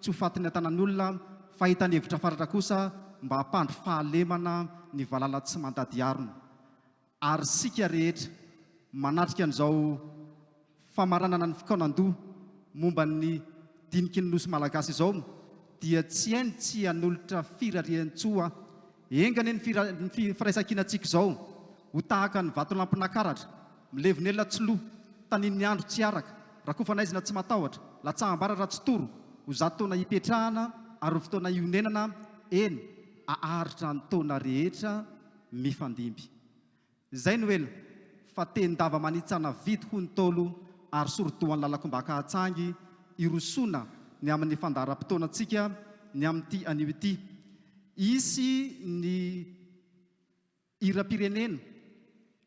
tsy ho fatiny an-tanan'olona fa hitany hevitra faratra kosa mba hampandry fahalemana ny valala tsy mandady arona. Ary sika rehetra manatrika an'izao famaranana ny fikaonan-doha momba ny diniky ny nosy malagasy izao dia tsy hainy tsy hanolotra firarian-tsoa engany ny firaisan-kinantsika izao ho tahaka ny vatolampinakaratra milevonelona tsy loha tanin'ny andro tsy araka raha koa fanaizina tsy matahotra latsahambara raha tsy toro ho zato taona hipetrahana ary ho fotoana ionenana eny aharitra ny taona rehetra mifandimby. Izay no ela fa tendava manitsana vity ho ny tolo ary sorodohan'ny lalakom-baka hatsangy irosoana ny amin'ny fandaharam-potoanantsika ny amin'ity anio ity. Isy ny hiram-pirenena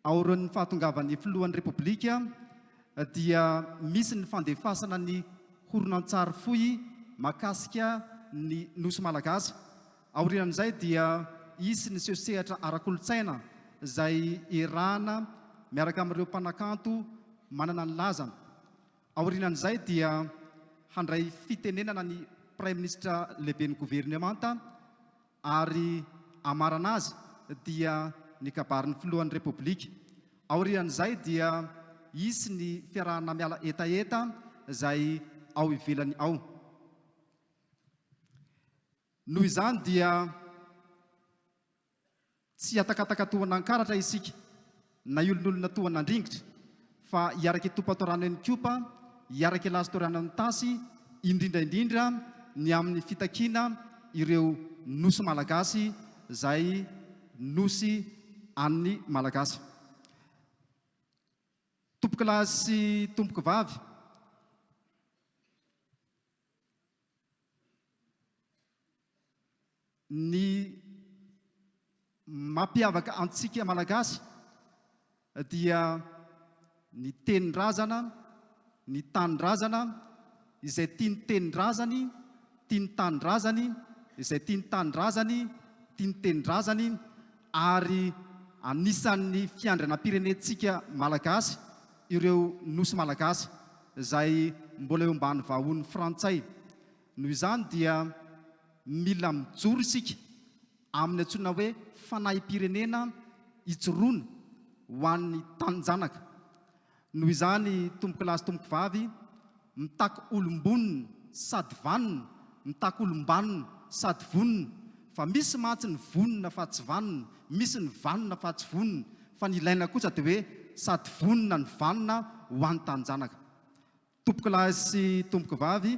aorin'ny fahatongavan'ny filohan'ny repoblika dia misy ny fandefasana ny horonan-tsary foy makasika ny nosy malagasy. Aorian'izay dia isy ny sehatra ara-kolontsaina izay erahana miaraka amin'ireo mpanakanto manana ny lazana. Aorian'izay dia handray fitenenana ny Prime Ministre lehibe ny gouvernemanta ary amarana azy dia ny kabarin'ny filohan'ny repoblika. Aorian'izay dia isy ny fiarahana miala etaeta izay ao ivelany ao. Noho izany dia tsy hatakataka tohan'ankaratra isika na olon'olona tohan'andringitra fa hiaraka topo atao rano eny kopa, hiaraka lazo tao rano amin'ny tasy, indrindraindrindra ny amin'ny fitakiana ireo nosy malagasy izay nosy an'ny malagasy. Tompokilahy sy tompoky vavy, ny mampiavaka antsika malagasy dia ny tenin-drazana, ny tanin-drazana izay tiany tenin-drazany, tiany tanin-drazany, izay tiany tanin-drazany, tiany tenin-drazany, ary anisan'ny fiandrianam-pirenentsika malagasy ireo nosy malagasy izay mbola eo ambany vahon'ny frantsay. Noho izany dia mila mijoro isika amin'ny antsoina hoe fanahy-pirenena ijoroana ho an'ny tanin-janaka. Noho izany tompokilahy sy tompoky vavy mitaky olombonina sady vanina, mitaky olombanina sady vonina, fa misy mantsy ny vonina fa tsy vanina, misy ny vanina fa tsy vonina, fa ny ilaina kosa dia hoe sady vonina ny vanina ho an'ny tanin-janaka. Tompokilahy sy tompoky vavy,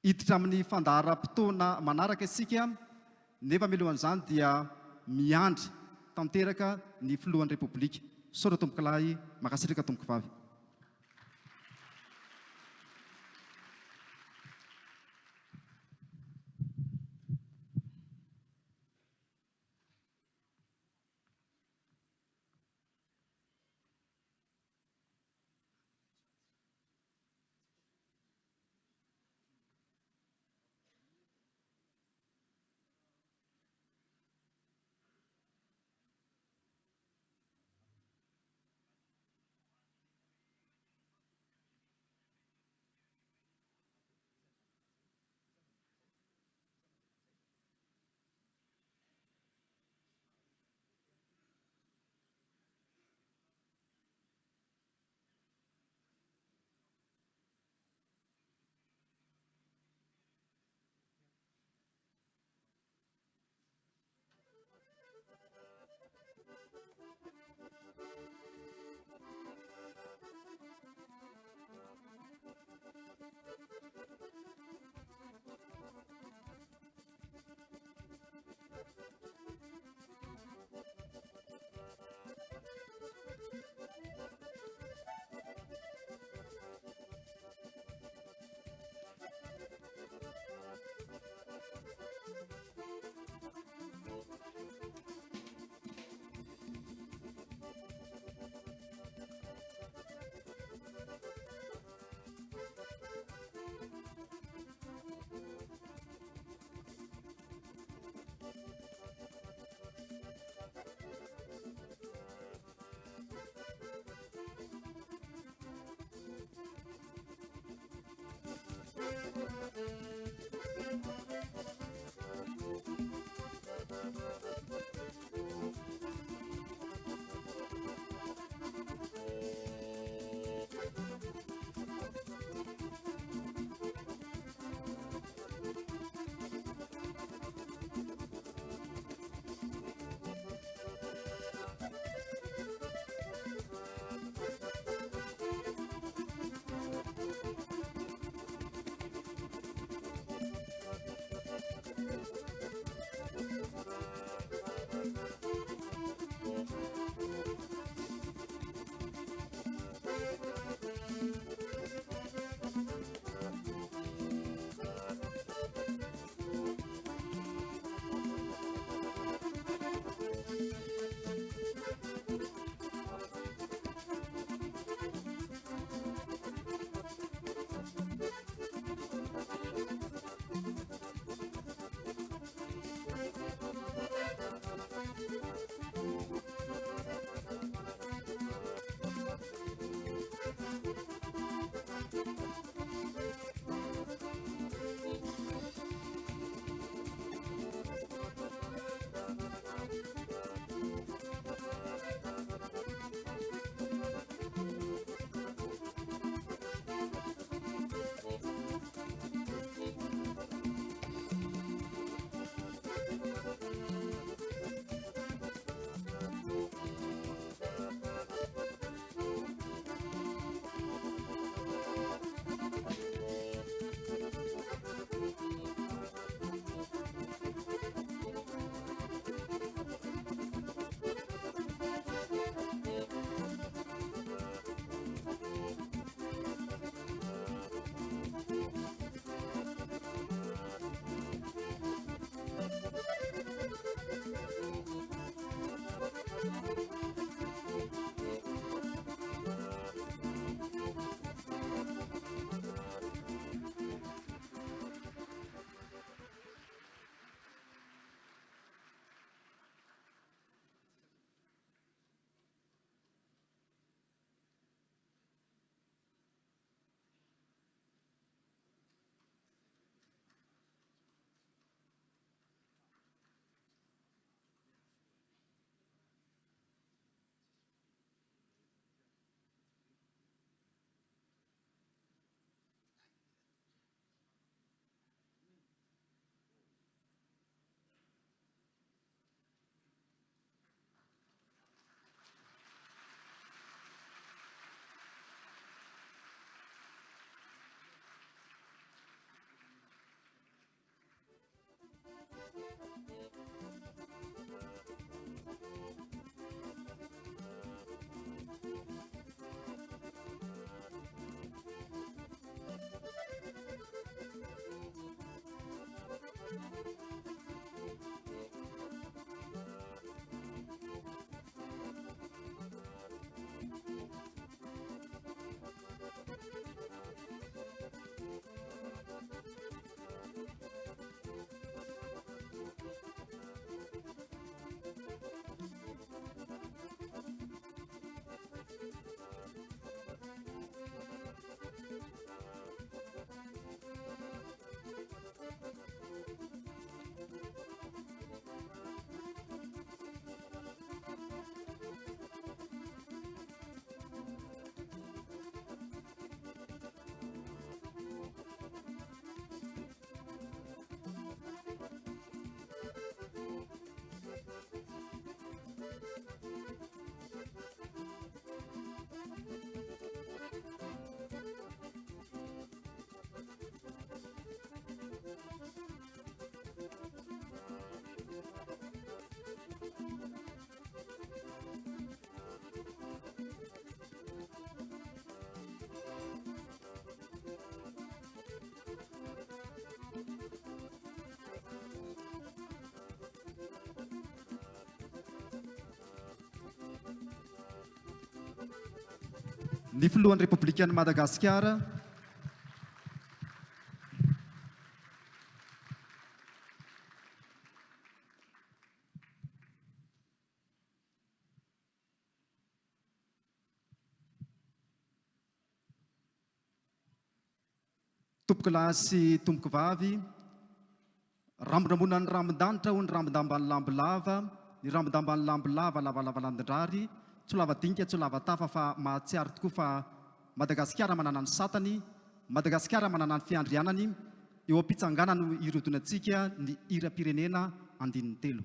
hiditra amin'ny fandaharam-potoana manaraka isika, nefa mialohan'izany dia miandry tanteraka ny filohan'ny repoblika. Saora tompokilahy, makasitraka tompoky vavy. ny filohan'ny Républicaine Madagasikara tomboky lahy sy tomboky vavy rambondramona ny rambondanitra ho ny rambondambany lambolava ny rambondambany lambolava lavalava landindrary tsy lava dinika tsy lava tafa fa mahatsiary tokoa fa Madagasikara manana ny satany Madagasikara manana ny fiandrianany eo am-pitsanganana no irodonantsika ny hira-pirenena andinin'ny telo.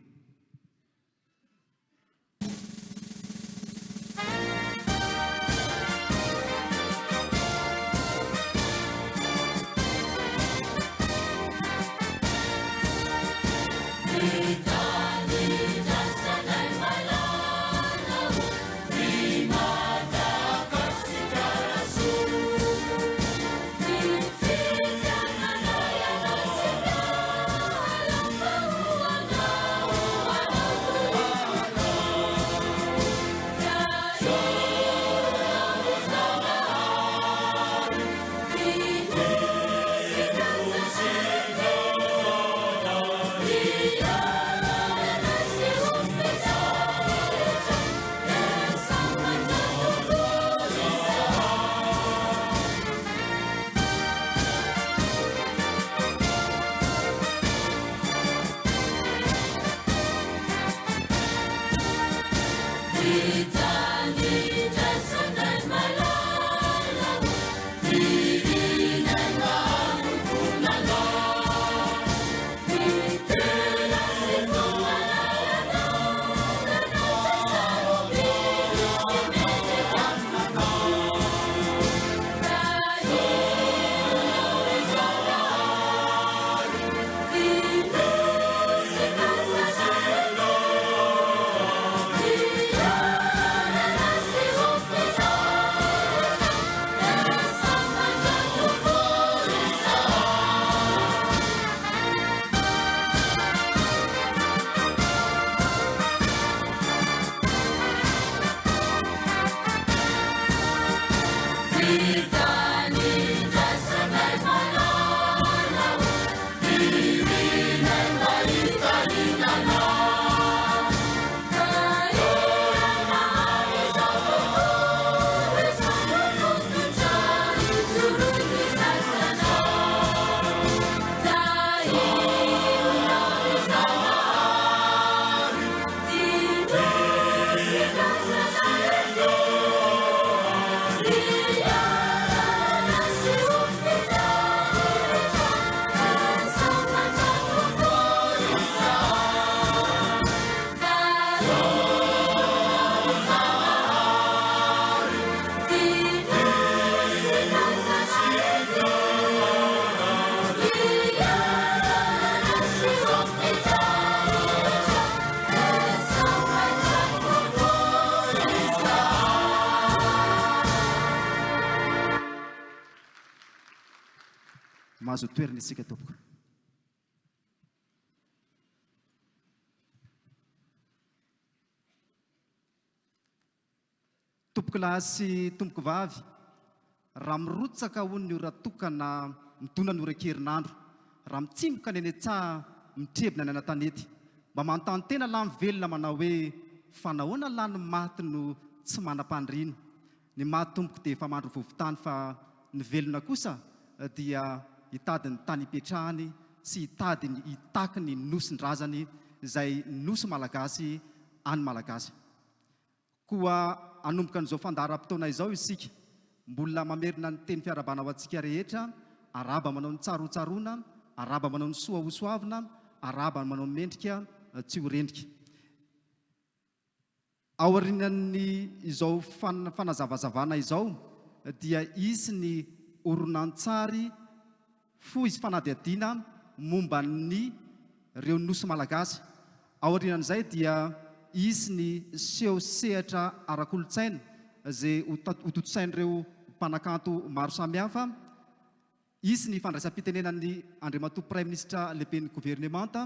Mahazo toerana isika tompoko. Tompoky lahy sy tompoky vavy raha mirotsaka hono ny ora tokana midona ny ora-kerinandro raha mitsimboka ny eny an-tsaha mitrebina ny ana-tanety mba manontany tena lany velona manao hoe fanahoana lany maty no tsy manam-pandriana ny maty tompoky dia efa mandro vovotany fa ny velona kosa dia hitady ny tany hipetrahany sy hitady ny hitaky ny nosin-drazany izay nosy malagasy any malagasy. Koa anomboka n'izao fandaharam-potoana izao isika mbola mamerina ny teny fiarabana ho antsika rehetra, araba manao ny tsarotsaroana, araba manao ny soahosoavina, araba manao ny mendrika tsy ho rendrika. Ao aorian'ny izao fanazavazavana izao dia isy ny oronan-tsary fo izy fanadihadiana momba ny reo nosy malagasy. Ao aorian'izay dia isy ny seho sehatra ara-kolotsaina izay hotototsain'ireo mpanakanto maro samihafa. Isy ny fandraisam-pitenenan'ny Andriamatoa Prime Ministra lehiben'ny gouvernemanta.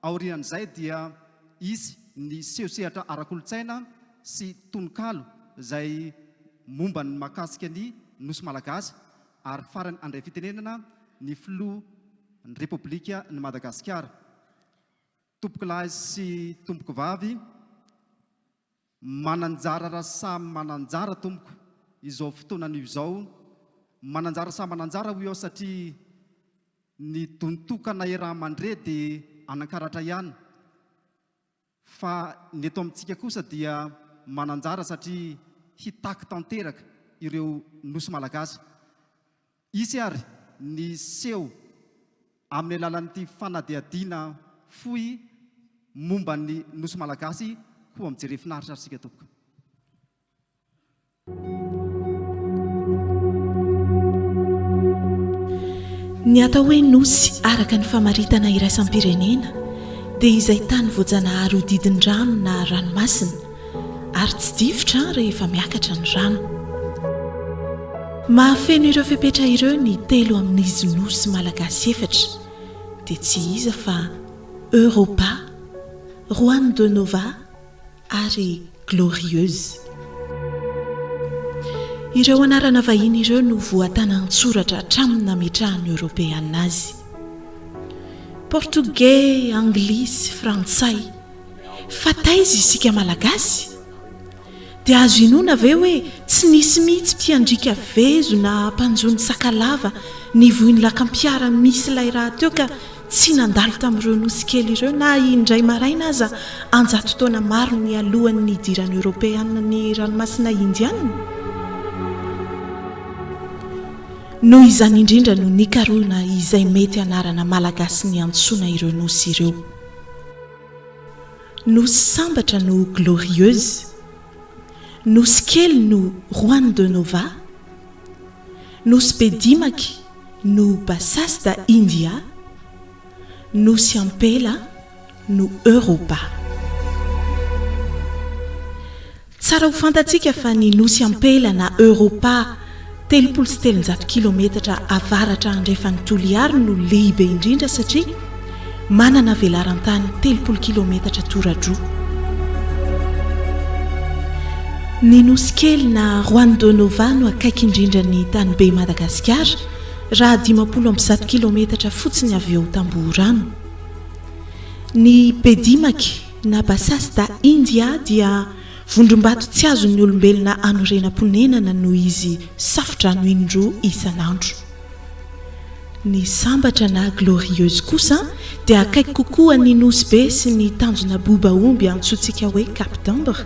Ao aorian'izay dia isy ny seho sehatra ara-kolotsaina sy tononkalo izay momba ny mahakasika ny nosy malagasy ary farany andray fitenenana ny filoha ny repoblika ny Madagasikara. Tompoko lahy sy tompoko vavy, mananjara raha samy mananjara tompoko izao fotoanan'io izao, mananjara samy mananjara ho eo satria ny dontokana Iray-Aman-dre dia anankaratra ihany, fa ny eto amintsika kosa dia mananjara satria hitaky tanteraka ireo nosy malagasy. Isy ary ny seho amin'ny alalan'ity fanadihadiana fohy momba ny nosy malagasy ho amin'jere finaritra arsika tompoko. Ny atao hoe nosy araka ny famaritana iraisam-pirenena dia izay tany voajanahary ho didin-drano na ranomasina ary tsy difotra rehefa miakatra ny rano. Mahafeno ireo fepetra ireo ny telo amin'izy nosy malagasy efatra dia tsy iza fa Europa, Juan de Nova ary Glorieuse. Ireo anarana vahiny ireo no voatana an-tsoratra hatramin'ny nametrahany Europeana azy. Portugais, Anglisy, Frantsay, fataiza isika malagasy. Dia azo inona ve hoe tsy nisy mihitsy mpiandrika vezo na mpanjony sakalava nivoiny lakampiara misy ilay raha teo ka tsy nandalo tamin'ireo nosy kely ireo na indray maraina aza anjato taona maro ny alohan'ny idiran'ny Europeana ny ranomasina Indiana. Noho izany indrindra no nikaroana izay mety anarana malagasy ny antsoina ireo nosy ireo. Nosy sambatra no Glorieuse, nosy kely no Juan de Nova, nosy bedimaky no Basas da India, nosy ampela no Europa. Tsara ho fantatsika fa ny nosy ampela na Europa 370 kilometatra avaratra andrefan'ny Toliary no lehibe indrindra satria manana velarantany 30 kilometatra toradroa. Ny nosy kely na Juan de Nova no akaiky indrindra ny tanibe Madagasikara raha 50 kilometatra fotsiny avy eo Tamborano. Ny bedimaky na Basas da India dia vondrombato tsy azon'ny olombelona anorenam-ponenana noho izy safotra no indroa isanandro. Ny sambatra na Glorieuse kosa dia akaiky kokoa ny nosy be sy ny tanjona bobaomby antsointsika hoe Cap d'Ambre.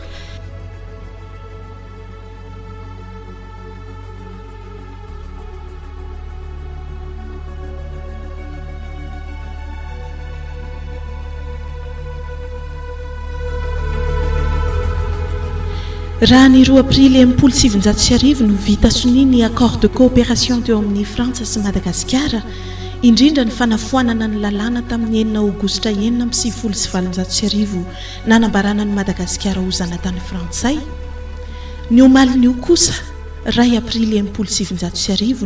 Raha ny 2 aprily 1795 no vita soni ny accord de coopération teo amin'ny Frantsa sy Madagasikara, indrindra ny fanafoanana ny lalàna tamin'ny 9 aogositra 1795 nanambarana ny Madagasikara ho zanatany Frantsay. Ny omalin'io kosa 2 aprily 1795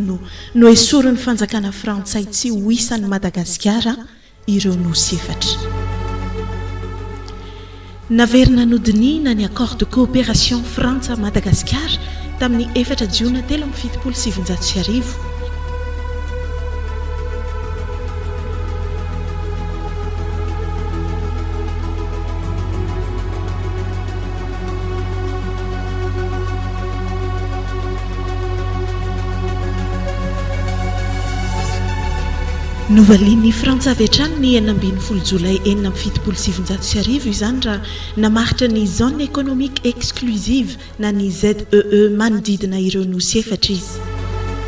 no esorin'ny fanjakana Frantsay tsy ho isan'ny Madagasikara ireo nosy efatra. Naverina nodinina ny accord de coopération Frantsa-Madagasikara tamin'ny 4 jiona 1795. Novalian'ny Frantsa avy hatrany ny 19 jolay 1795 izany raha namaritra ny zone économique exclusive na ny ZEE manodidina ireo nosy efatra izy.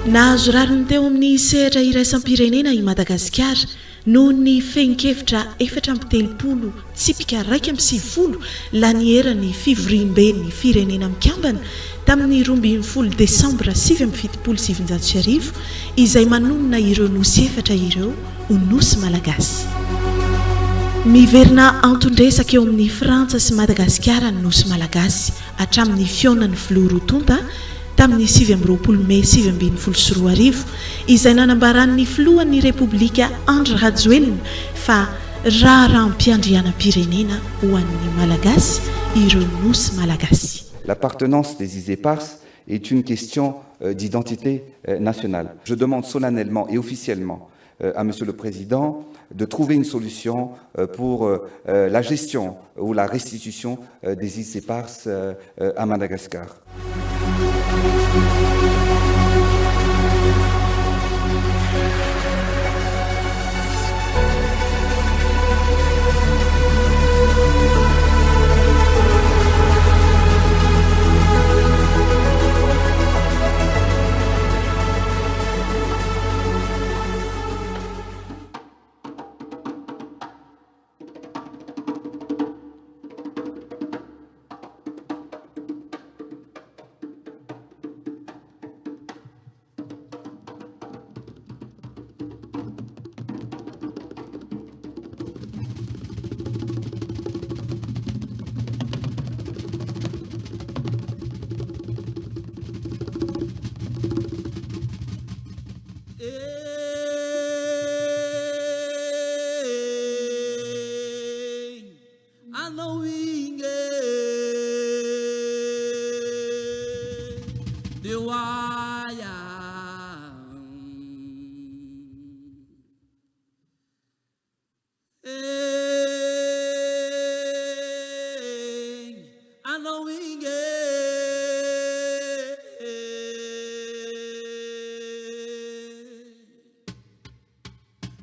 Nahazo rariny teo amin'ny sehatra iraisam-pirenena i Madagasikara noho ny fehinkevitra 430 tsipika 150 laniera-ny fivoriam-ben'ny firenena mikambana tamin'ny 12 desambra 1775 izay manonona ireo nosy efatra ireo ho nosy malagasy. Miverina antondresaka eo amin'ny Frantsa sy Madagasikara ny nosy malagasy hatramin'ny fionan'ny filoha Rotonta tamin'ny 20 Mey 2012 izay nanambaran'ny filohan'ny Repoblika Andry Rajoelina fa raharam-piandrianam-pirenena ho an'ny malagasy ireo nosy malagasy. L'appartenance des Isépars est une question d'identité nationale. Je demande solennellement et officiellement à Monsieur le Président de trouver une solution pour la gestion ou la restitution des îles éparses à Madagascar.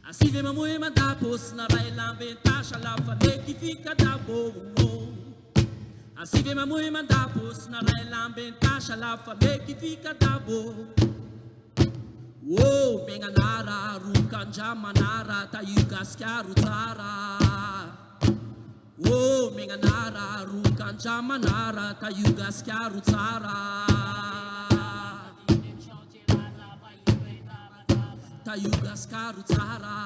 Asive mamãe manda pos na raila ventaja lá falei que fica da boa. Asive mamãe manda pos na raila ventaja lá falei que fica da boa. Oh, menganara rukanja manara tayugas kyaru tsara. Oh, menganara rukanja manara tayugas kyaru tsara. Tayugas kyaru tsara.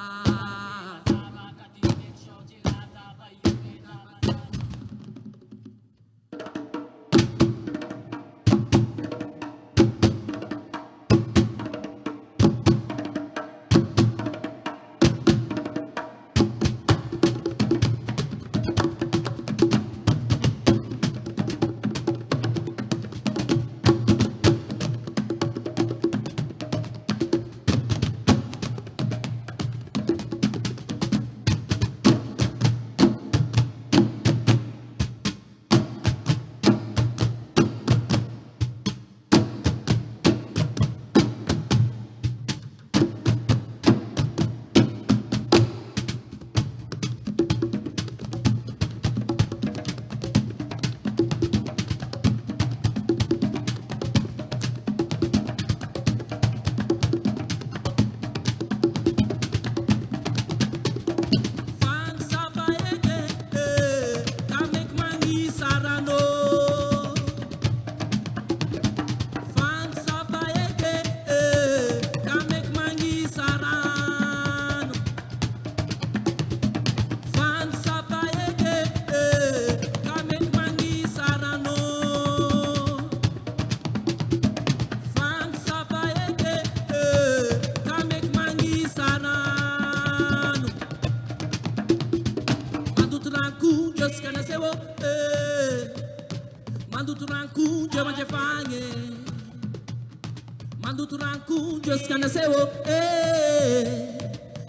Mando turanku just kana sewo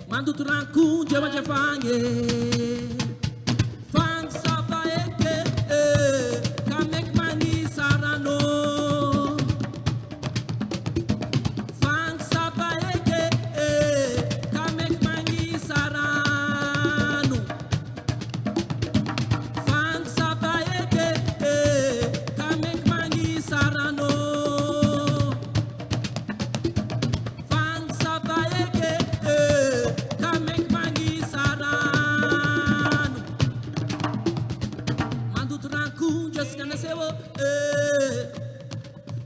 mando turanku jama jafange fang sapa eke ka make money sarano fang sapa eke ka make money sarano fang sapa eke ka make money sarano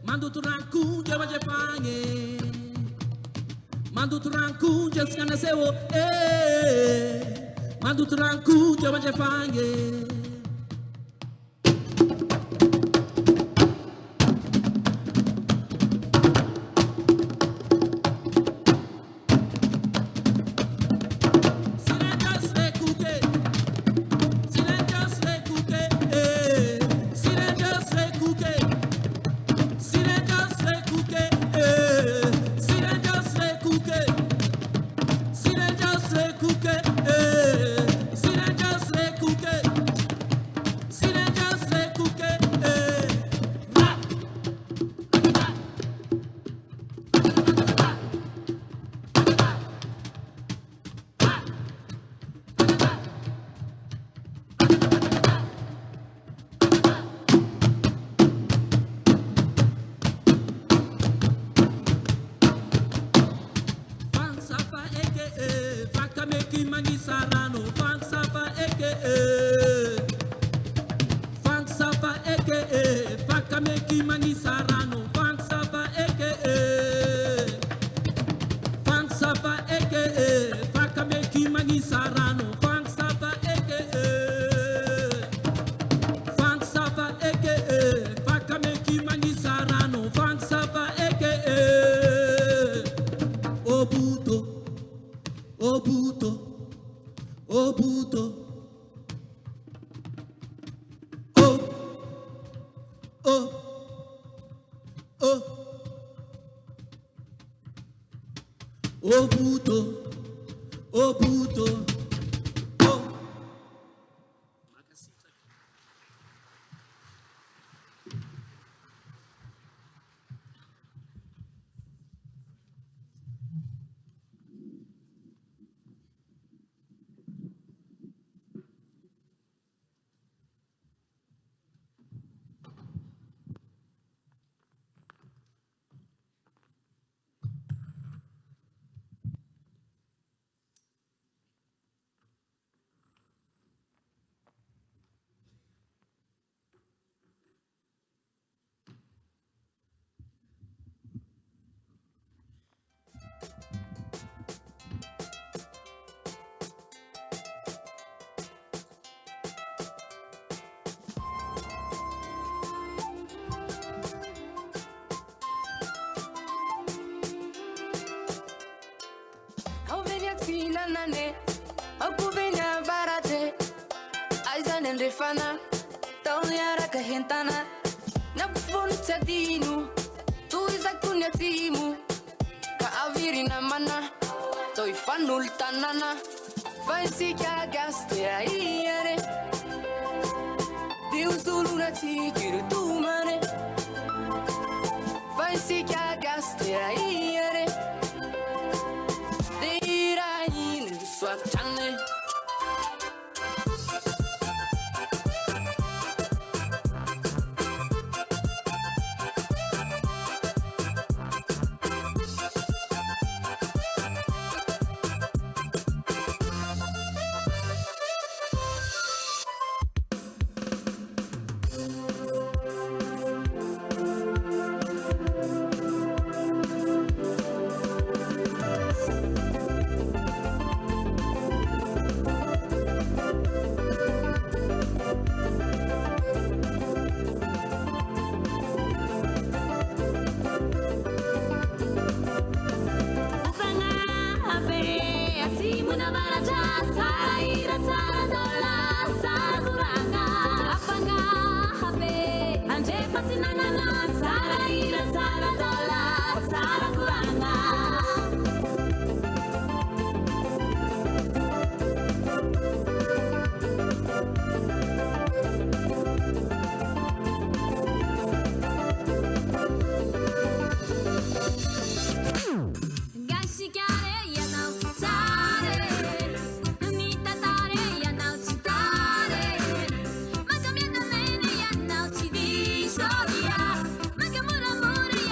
Mando turanku jama jafange Mando turanku just kana sewo Mando turanku jama jafange Silencio Vakameki Manisarano, Funk Sapa aka Funk Sapa aka Vakameki Manisarano, Funk Sapa aka Funk Sapa aka Vakameki Manisarano, Funk Sapa aka Funk Sapa aka Vakameki Manisarano, Funk Sapa aka Obuto Obuto, Obuto, oh, oh, oh, Obuto, Obuto, oh. Nane, Okuvina Varate, Aizan and Refana, Tonyara Kahentana, Napun Tadinu, Tu is a Kunyatimu, Kaavirina Mana, Toifanul Tanana, Vaisika Gastia Iere, Diusuluna Tigir Dumane, Vaisika Gastia Iere. Swatane Magamura muri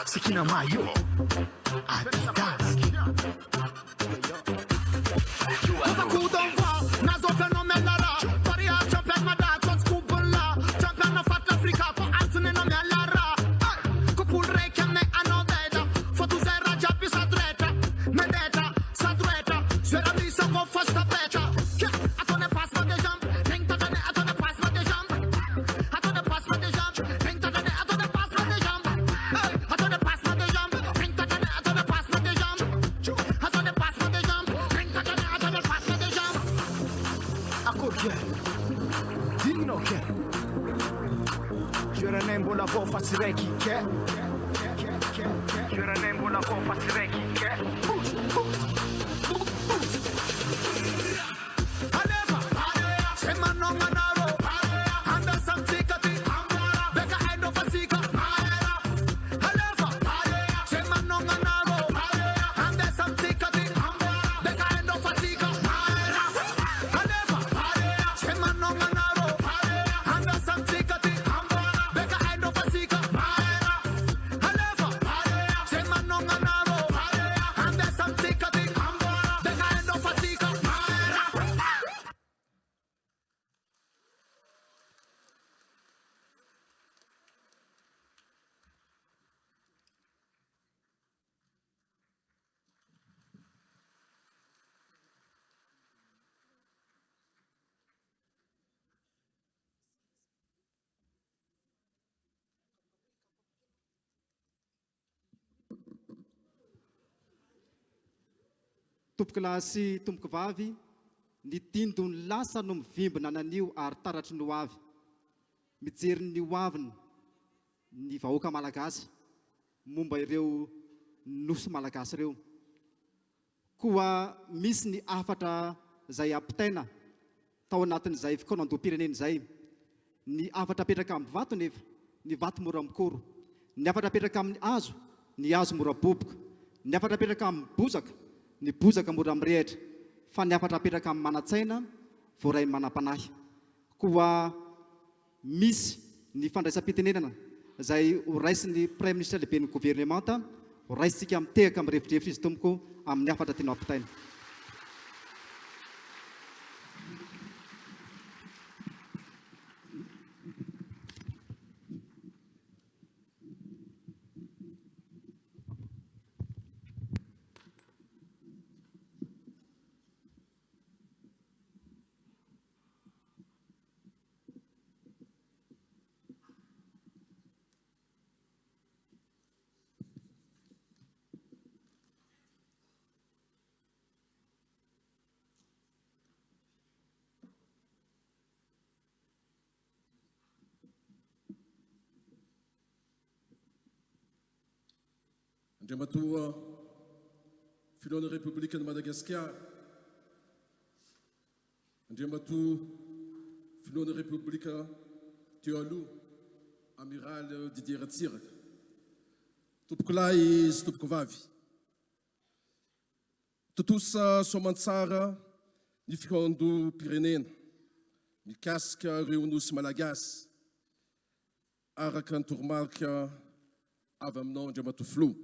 Sikina mayo Adidas Nazo fenomenala Paria champion mada Tot skupula Champion of Africa Ko Anthony no me alara Kupul rekene anodeda Fotu zera japi sa dreta Medeta sa dreta Swera misa ko fasta beta Atone pass ma de jump Ring tatane atone pass ma de jump Atone pass ma de jump Ring tatane atone pass ma de jump Atone pass ma de jump Ring tatane atone pass ma de jump Atone pass ma de jump Ring tatane atone pass ma de jump Akorke Dino ke Jura nembo la vo fatsireki ke Jura nembo la vo fatsireki ke Aleva Sema no manaro Anda samtikati Beka endo fasika Aleva Sema no manaro Anda samtikati Beka endo fasika Aleva Sema no manaro Anda samtikati Beka endo fasika Aleva Sema no manaro Anda samtikati Beka endo fasika Tompoky lahy sy tompoky vavy, ny dindony lasa no mivimbina nanio ary taratry ny ho avy. Mijery ny ho aviny ny vahoaka malagasy momba ireo nosy malagasy ireo. Koa misy ny afatra izay ampitaina tao anatin'izay fikaonandoam-pirenena izay. Ny afatra apetraka amin'ny vato nefa, ny vato mora mikoro. Ny afatra apetraka amin'ny hazo, ny hazo mora boboka. Ny afatra apetraka amin'ny bozaka, ny bozaka mora mirehitra. Fa ny afatra apetraka amin'ny manantsaina voaray manam-panahy. Koa misy ny fandraisam-pitenenana izay ho raisin'ny Premier ministre lehibe ny gouvernemanta, ho raisitsika mitehaka amin'ny revidrevitra izy tompoko amin'ny afatra tena ampitaina. Andriamatoa filohan'ny République de Madagascar, Andriamatoa filohan'ny République teo aloha, Amiral Didier Ratsiraka, tompoko lahy sy tompoko vavy. Totosa soamantsara ny fikaondom-pirenena mikasika ireo nosy malagasy araka ny toromarika avy aminao Andriamatoa filoha.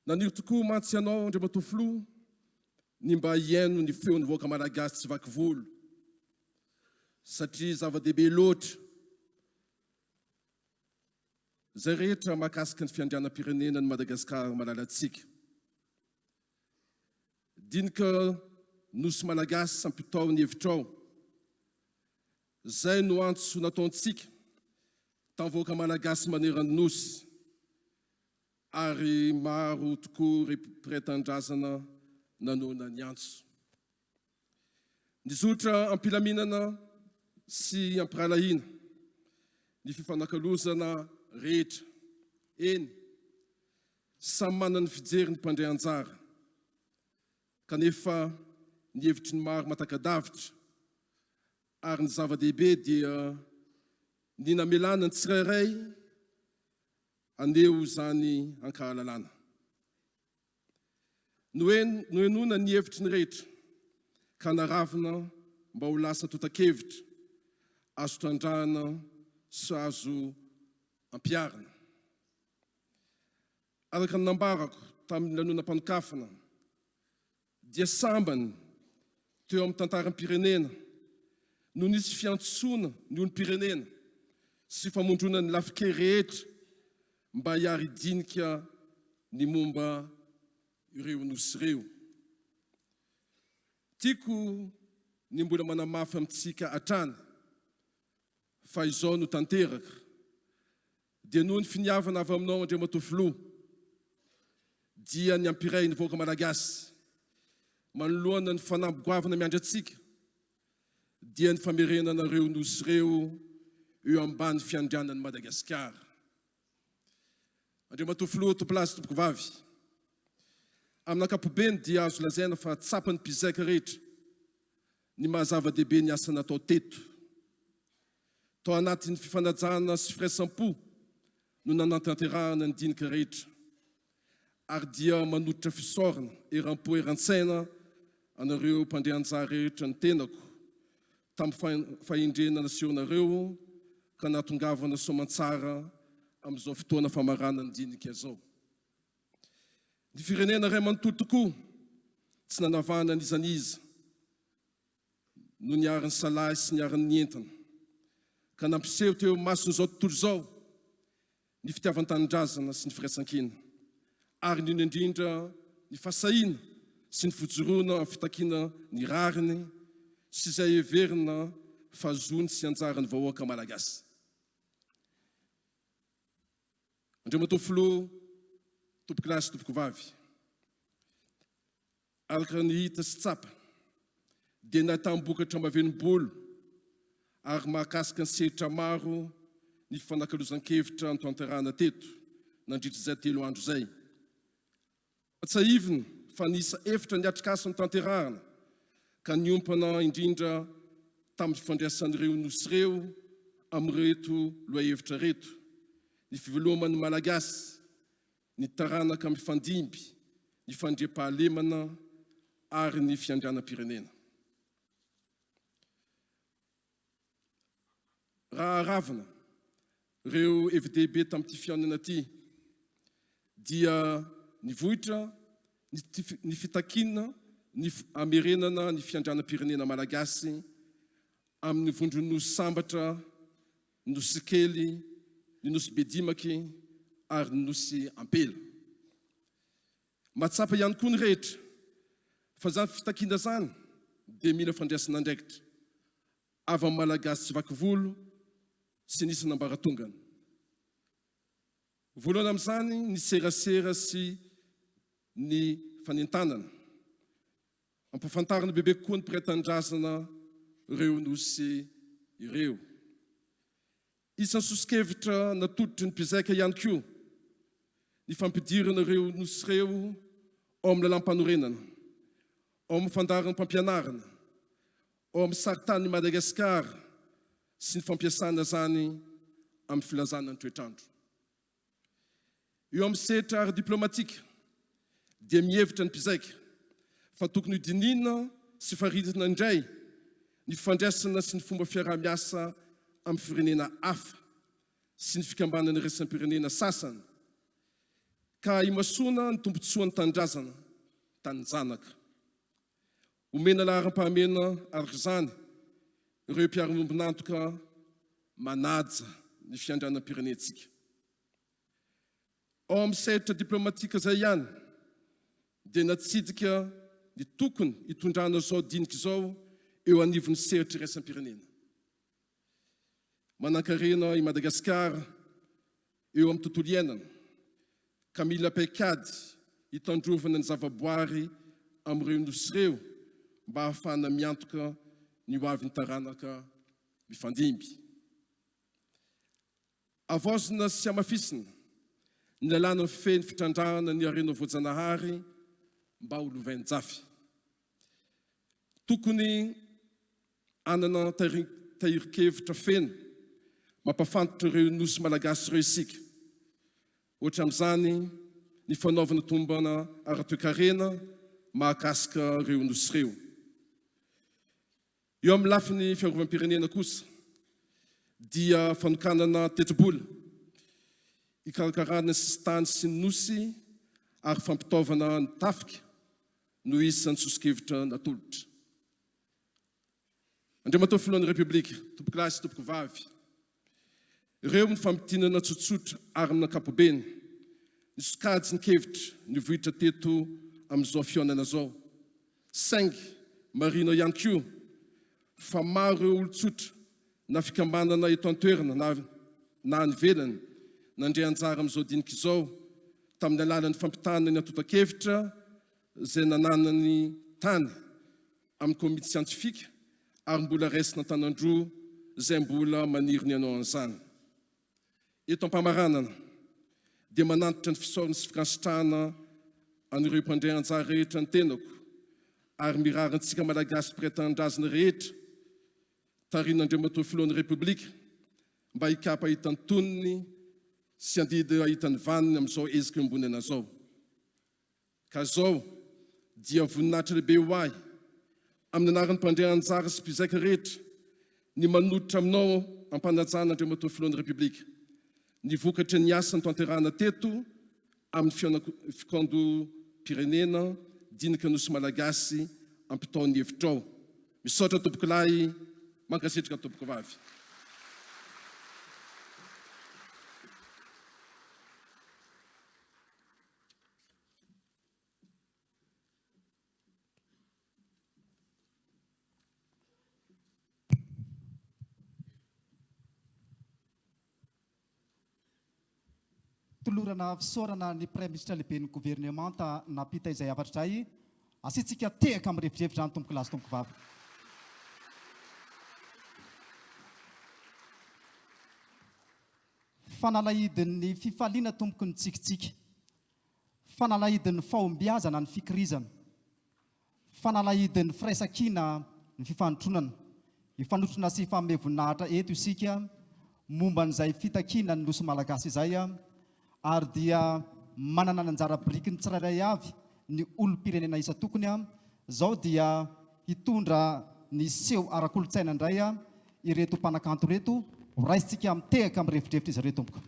Naniry tokoa mantsy ianao Andriamatoa filoha ny mba hiaino ny feon'ny vahoaka malagasy tsy vaky volo, satria zava-dehibe loatra zay rehetra mahakasika ny fiandrianam-pirenena ny Madagasikara malalatsika. Dinika nosy malagasy sampitao ny hevitrao, zay no antso nataontsika tamin'ny vahoaka malagasy manerana nosy, ary maro tokoa reprezentantrazana nanona ny antso. Nizotra ampilaminana sy ampiralahina ny fifanakalozana rehetra. Eny, samy manana ny fijery ny mpandray anjara, kanefa ny hevitry ny maro matakadavitra ary ny zava-dehibe dia ny namelana ny tsirairay aneo zany ankahalalana. Noenona ny hevitry ny rehetra ka naravina mba ho lasa tota-kevitra, azo trandrahana sy azo ampiarina. Araka ny nambarako tamin'ny lanonam-panokafana dia sambany teo amin'ny tantaran'ny pirenena no nisy fiantsoana ny olom-pirenena sy famondrona ny lafike rehetra mba hiary dinika ny momba ireo nosy ireo. Tiako ny mbola manamafy amintsika hatrany fa izao no tanteraka dia noho ny finiavana avy aminao Andriamatofiloha dia ny ampiray ny vahoaka malagasy manoloana ny fanambogoavana miandry antsika dia ny famerenanareo nosy ireo eo ambany fiandrianan'ny Madagasikara. Andriamatofiloha tompolasy tompoko vavy, amin'ny ankapobeny dia azo lazaina fa tsapan'ny mpizaika rehetra ny mahazava-dehibe ny asa natao teto. Tao anatin'ny fifanajana sy firaisampo no nanantanterahana ny dinika rehetra ary dia manototra fisaorana eram-po eran-tsaina anareo mpandehanjara rehetra ny tenako tamin'ny fahendrena nasionareo ka natongavana soamantsara amin'izao fotoana famarana ny dinika izao. Ny firenena ray manontolo tokoa tsy nanavana n'izaniza no niarin'ny salahy sy niarin'ny entana ka nampiseho teo mason'izao tontolo izao ny fitiavan-tanindrazana sy ny firaisan-kina ary ny indrindra ny fasahiana sy ny fijoroana amin'ny fitakiana ny rariny sy izay heverina fahazony sy anjara ny vahoaka malagasy. Andriamatofiloha tompoko lahy sy tompoko vavy, araka ny hita sy tsapa dia nahatambokatra mavenim-bolo ary mahakasika ny sehatra maro ny fanakalozan-kevitra ny tanterahana teto nandritra izay 3 andro izay. Tsahivina fa nisa efitra ny atrikasa ny tanterahana ka niompana indrindra tamin'ny fifandraisan'ireo nosy ireo amin'reto loha-hevitra reto, ny fiveloman'ny malagasy, ny taranaka mifandimby, ny fandriam-pahalemana ary ny fiandrianam-pirenena. Raha ravina ireo hevi-dehibe tamin'ity fiainana ity dia nivohitra ny fitakiana ny amerenana ny fiandrianam-pirenena malagasy amin'ny vondronosy sambatra, nosy kely, ny nosy bedimaky ary ny nosy ampela. Matsapa ihany koa ny rehetra fa zany fitakiana zany dia mila fandraisana andraikitra avy amin'ny malagasy tsy vakivolo sy nisy nambaratongana. Voalohany amin'izany ny serasera sy ny fanentanana ampafantarana bebe koa ny mpiray-tanindrazana ireo nosy ireo. Isan'ny sosikevitra natoditry ny mpizaika ihany koa ny fampidirana ireo nosy ireo ao amin'ny lalam-panorenana, ao amin'ny fandaran'ny mpampianarana, ao amin'ny saritanin'i Madagasikara sy ny fampiasana zany amin'ny filazana ny toetrandro. Eo amin'ny sehatra ara-diplomatika dia mihevitra ny mpizaika fa tokony hodinina sy faritana indray ny fifandraisana sy ny fomba fiaraha-miasa amin'ny firenena hafa sy ny fikambanana iraisam-pirenena sasany ka imasoana ny tombotsoan'ny tanindrazana tany zanaka. Omena laharam-pahamena araka izany ireo mpiara-miombonantoka manaja ny fiandrianam-pirenentsika. Ao amin'ny sehatra diplomatika izay ihany dia natsidika ny tokony hitondrana izao dinika izao eo anivon'ny sehatra iraisam-pirenena. Manan-karena i Madagasikara eo amin'ny tontolo iainana ka mila paikady hitandrovana ny zavaboary amin'ireo nosy ireo mba ahafahana miantoka ny ho avy ny taranaka mifandimby. Avaozina sy amafisina ny lalàna feno fitrandrahana ny harena voajanahary mba ho lovain-jafy. tokony anana tahirikevitra feno mampafantatra ireo nosy malagasy ireo isika. Ohatra amin'izany ny fanaovana tombana ara-toekarena mahakasika ireo nosy ireo. Eo amin'ny lafiny fiarovam-pirenena kosa dia fanokanana tetrobola ikarakarana sistany sy ny nosy ary fampitaovana ny tafika no isan'ny sosikevitra natolotra. Andriamatoa filohan'ny Repoblika, tompoko lahy sy tompoko vavy, ireo ny fampitinana tsotsotra ary amin'ny ankapobeny ny sokajy ny kevitra ny vohitra teto amin'izao fihaonana zao. Saingy marina ihany koa fa maro ireo olon-tsotra na fikambanana eto an-toerana na any ivelany nandray anjara amin'izao dinika izao tamin'ny alalan'ny fampitana ny atota-kevitra izay nananany tany amin'ny komity siantifika ary mbola raisina tanandroa izay mbola maniry ny anao an'izany. Eto am-pamaranana dia manantitra ny fisaorana sy fikasitrahana an'ireo mpandray anjara rehetra ny tenako ary mirarintsika malagasy mpiray-tanindrazana rehetra tarin'Andriamatoa filohan'ny Repoblika mba hikapa ahitany tonony sy andidy ahitany vaniny amin'izao ezika ambony anazao. Ka zao dia voninahitra lehibe ho ahy amin'ny anaran'ny mpandray anjara sy mpizaika rehetra ny manototra aminao ampanajana Andriamatoa filohan'ny Repoblika ny vokatra ny asany tanterahana teto amin'ny fikandom-pirenena dinika nosy malagasy ampitaon'ny hevitrao. Misaotra tompoko lahy, mankasitraka tompoko vavy. Tolorana fisaorana ny Premier ministre lehibe ny gouvernemanta napita izay avatra izay asitsika tehaka amin'ny revidrevitra any tompoko lahy sy tompoko vavy. Fanalahidin'ny fifaliana tompoko ny tsikitsika, fanalahidin'ny fahombiazana ny fikirizana, fanalahidin'ny firaisan-kina ny fifanontronana, ifanotrona sy famevoninahitra eto isika momba n'izay fitakiana ny nosy malagasy izay ary dia manana ny anjara biriky ny tsirairay avy ny olom-pirenena isa tokony zao dia hitondra ny seho ara-kolotsaina indray ireto mpanakanto reto raisitsika mitehaka amin'ny revidrevitra izy reto tompoko.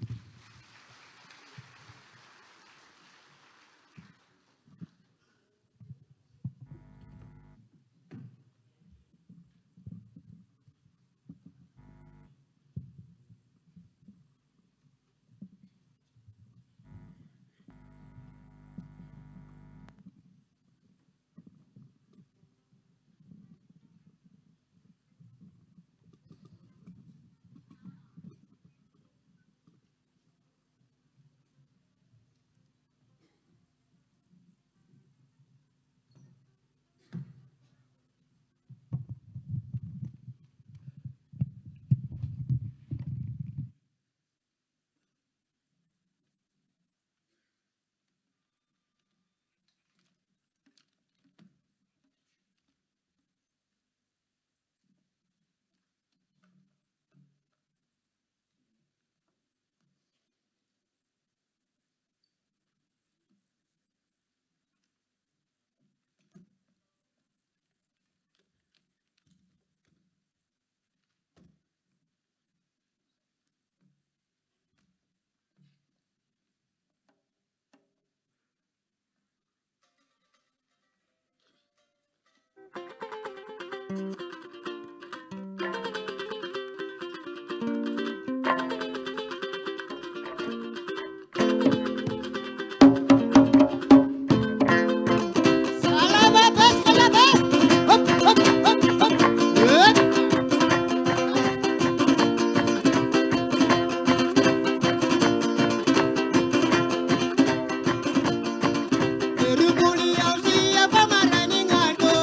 Rubuli ausia pamarani ngato.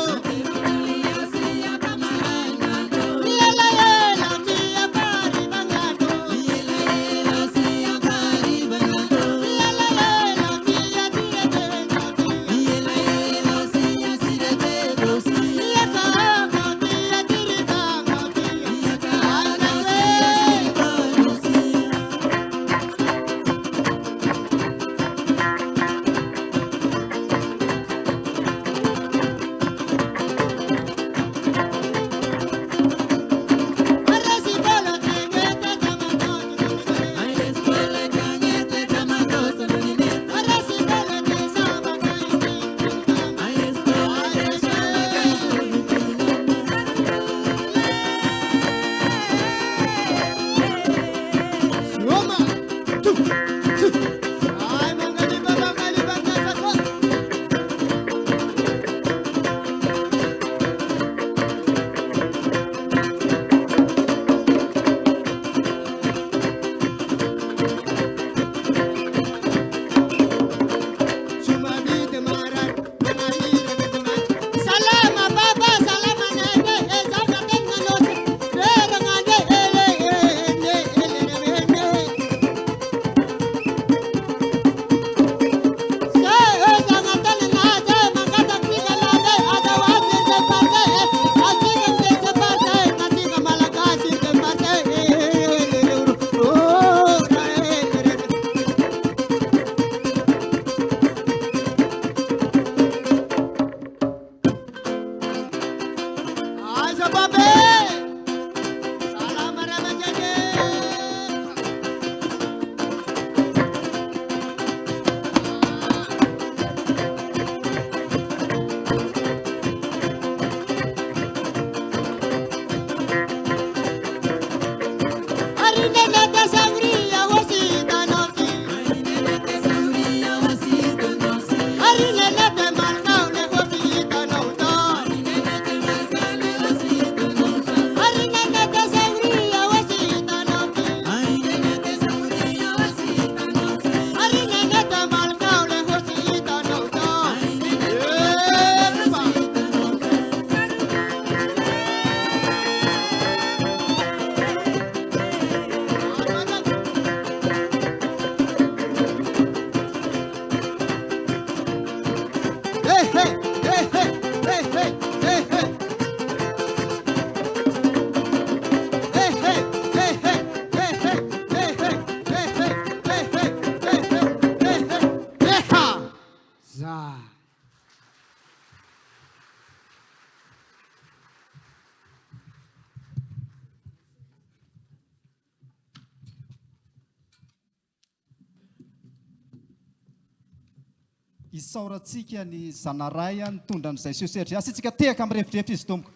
isaorantsika ny zanaray nitondra n'izay seoseritra asitsika tehaka amin'ny refirehetra izy tompoko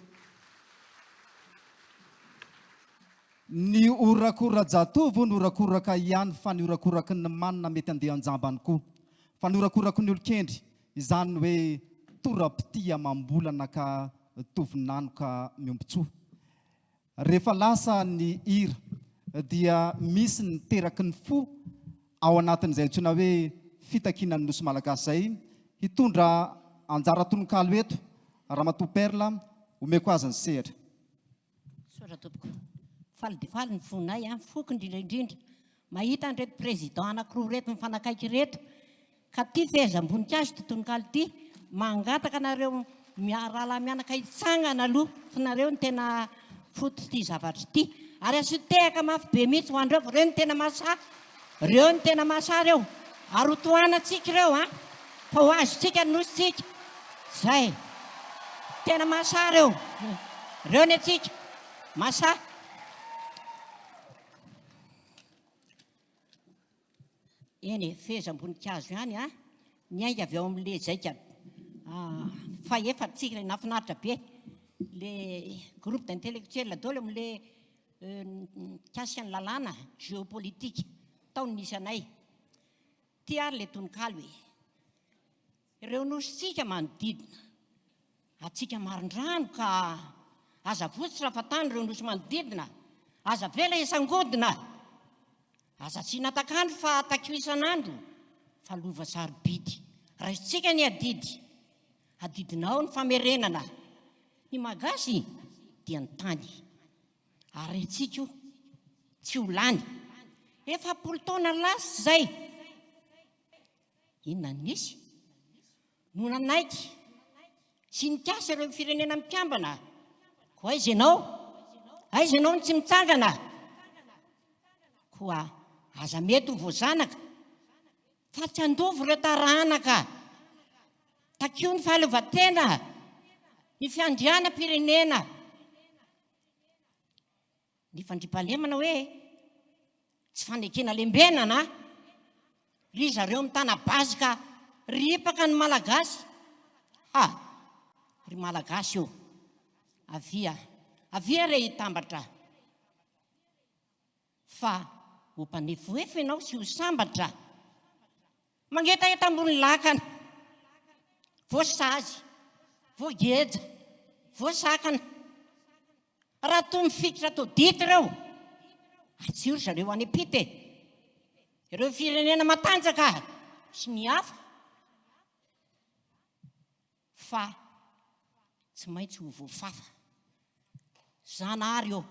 ny orakorajatovo ny orakoraka ihany fa ny orakoraky ny manina mety andeha anjambany koa fa ny orakoraky ny olokendry izany hoe torapiti amambolana ka tovinanoka miompitsoa rehefa lasa ny hira dia misy ny teraky ny fo ao anatin'izay antsoina hoe fitakinan'ny nosy malagasy zay hitondra anjara tononkalo eto Ramatoa Perla omeko azy ny sehatra sora tompoko faly dia faly ny fonay foko indrindraindrindra mahita an'ireto président anankiroa reto mifanakaiky reto ka ty fehezam-boninkazo ty tononkalo ty mangataka nareo miarala mianaka hitsangana aloha fa nareo ny tena foto ty zavatra ty ary aso tehaka mafy be mihitsy ho andreo fa reo ny tena masà reo ny tena masà reo ary hotoanatsika reo fa ho azotsika nositsika zay tena masà reo reo ny atsika masà eny fehezam-boninkazo ihany niainga avy ao amin'le zaika fa efatsika le nafinaritra be le groupe d'intellectuel dolo amin'le kasiany lalàna géopolitique taony nisy anay ty ary le tononkalo hoe ireo nositsika manodidina atsika marindrano ka aza votsy raha fatany ireo nosy manodidina aza vela isangodina aza tsy natakany fa takio isanandro fa lova sarobidy raha isitsika ny adidinao ny famerenana ny magasy dia ny tany ary tsika tsy ho lany efa polotona lasy zay inona nisy no nanaiky sy nikasa ireo firenena mikambana ko aiza ianao ny tsy mitsangana koa aza mety ho voazanaka fa tsy andovo ireo taranaka takio ny fahaleovan-tena ny fiandrianam-pirenena ny fandriampahalemana hoe tsy fanekena lembenana ry zareo mitana bazika ripaka ny malagasy ry malagasy io avia re hitambatra fa ho mpanefoefo ianao sy ho sambatra mangetaheta ambony lakana voasazy voageja voasakana raha toy mifikitra to dity ireo atsiro zareo any apite ireo firenena matanjaka sy ny hafa fa tsy maintsy ho voafafa zanahary eo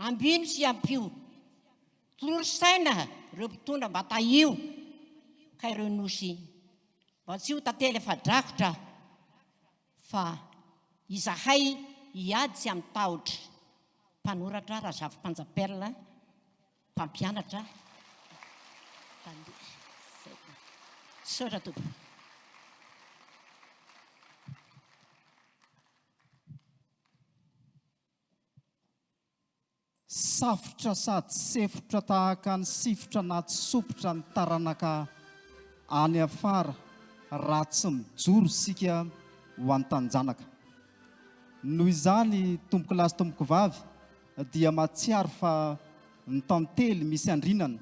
ambino sy ampio tolosaina ireo mpitondra mba tahio ka ireo nosy mba tsy ho tantely efa drakotra fa izahay hiady sy amin'ny tahotra mpanoratra Razafy Panjapelle mpampianatra sora tompo safotra sady sefotra tahaka ny sifotra na tsy sopotra ny taranaka any afara raha tsy mijoro sika ho antanjanaka noho izany tomboky lasy tomboky vavy dia matsiaro fa ny tantely misy andrinana